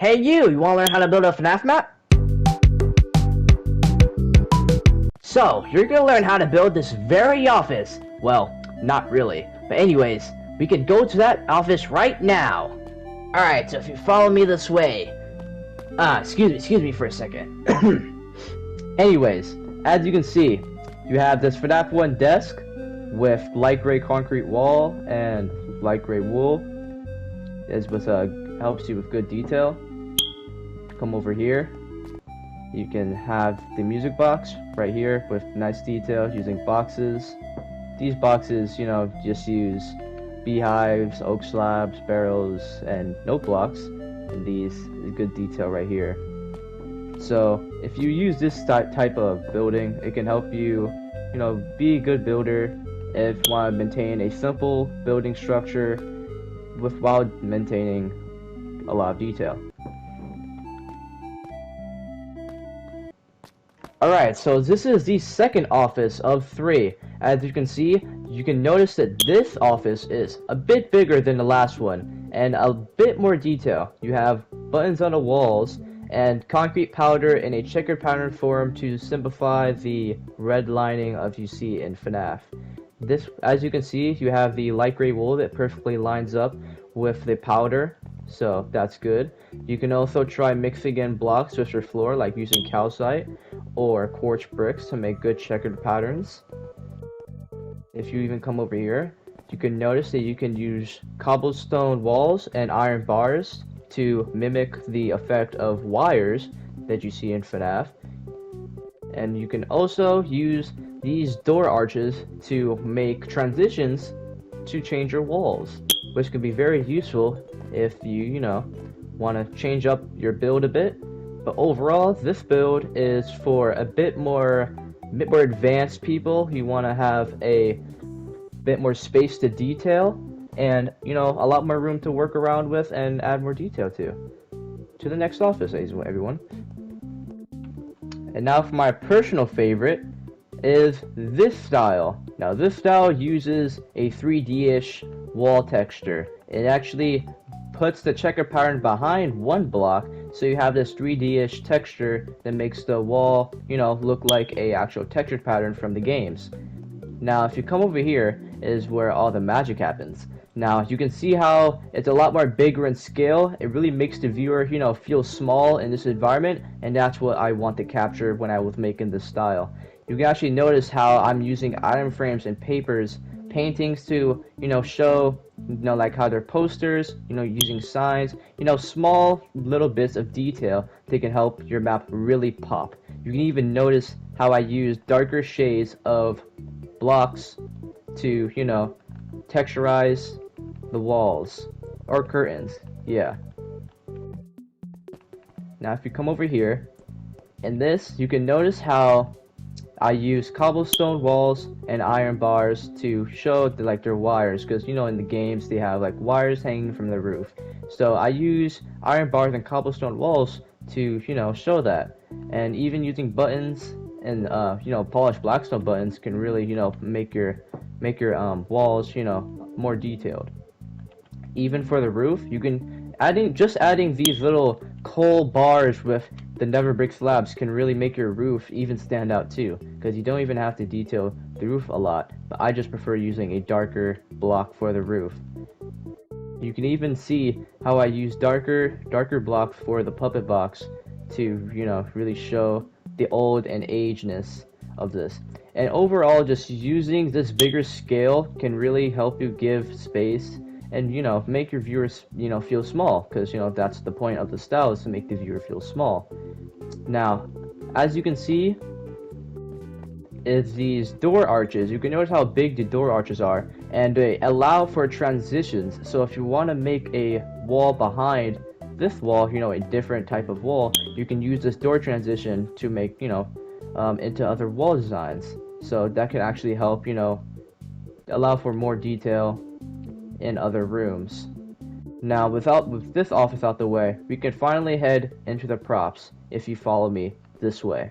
Hey you wanna learn how to build a FNAF map? So, you're gonna learn how to build this very office. Well, not really. But anyways, we can go to that office right now. Alright, so if you follow me this way. Excuse me for a second. Anyways, as you can see, you have this FNAF 1 desk with light gray concrete wall and light gray wool. Helps you with good detail. Come over here. You can have the music box right here with nice detail using boxes. These boxes, just use beehives, oak slabs, barrels, and note blocks. And these is good detail right here. So if you use this type of building, it can help you, be a good builder if you want to maintain a simple building structure while maintaining a lot of detail. Alright, so this is the second office of 3. As you can see, you can notice that this office is a bit bigger than the last one, and a bit more detail. You have buttons on the walls, and concrete powder in a checkered pattern form to simplify the red lining of you see in FNAF. This, as you can see, you have the light gray wool that perfectly lines up with the powder, so that's good. You can also try mixing in blocks with your floor, like using calcite or quartz bricks to make good checkered patterns. If you even come over here, you can notice that you can use cobblestone walls and iron bars to mimic the effect of wires that you see in FNAF. And you can also use these door arches to make transitions to change your walls, which can be very useful if you, want to change up your build a bit. But overall, this build is for a bit more advanced people. You want to have a bit more space to detail and, a lot more room to work around with and add more detail to. To the next office, everyone. And now for my personal favorite is this style. Now this style uses a 3D-ish wall texture. It actually puts the checker pattern behind one block, so you have this 3D-ish texture that makes the wall, look like a actual textured pattern from the games. Now if you come over here is where all the magic happens. Now you can see how it's a lot more bigger in scale. It really makes the viewer, feel small in this environment, and that's what I want to capture when I was making this style. You can actually notice how I'm using item frames and paintings to, show, like how they're posters, using signs, small little bits of detail that can help your map really pop. You can even notice how I use darker shades of blocks to, texturize the walls or curtains. Yeah. Now if you come over here, in this you can notice how I use cobblestone walls and iron bars to show their wires, because in the games they have wires hanging from the roof. So I use iron bars and cobblestone walls to show that. And even using buttons and polished blackstone buttons can really make your walls more detailed. Even for the roof, you can adding these little coal bars with the never brick slabs can really make your roof even stand out too, because you don't even have to detail the roof a lot, but I just prefer using a darker block for the roof. You can even see how I use darker blocks for the puppet box to really show the old and agedness of this. And overall, just using this bigger scale can really help you give space and make your viewers feel small, because that's the point of the style, is to make the viewer feel small. Now as you can see is these door arches. You can notice how big the door arches are, and they allow for transitions. So if you want to make a wall behind this wall, a different type of wall, you can use this door transition to make into other wall designs. So that can actually help allow for more detail in other rooms. Now with this office out the way, we can finally head into the props if you follow me this way.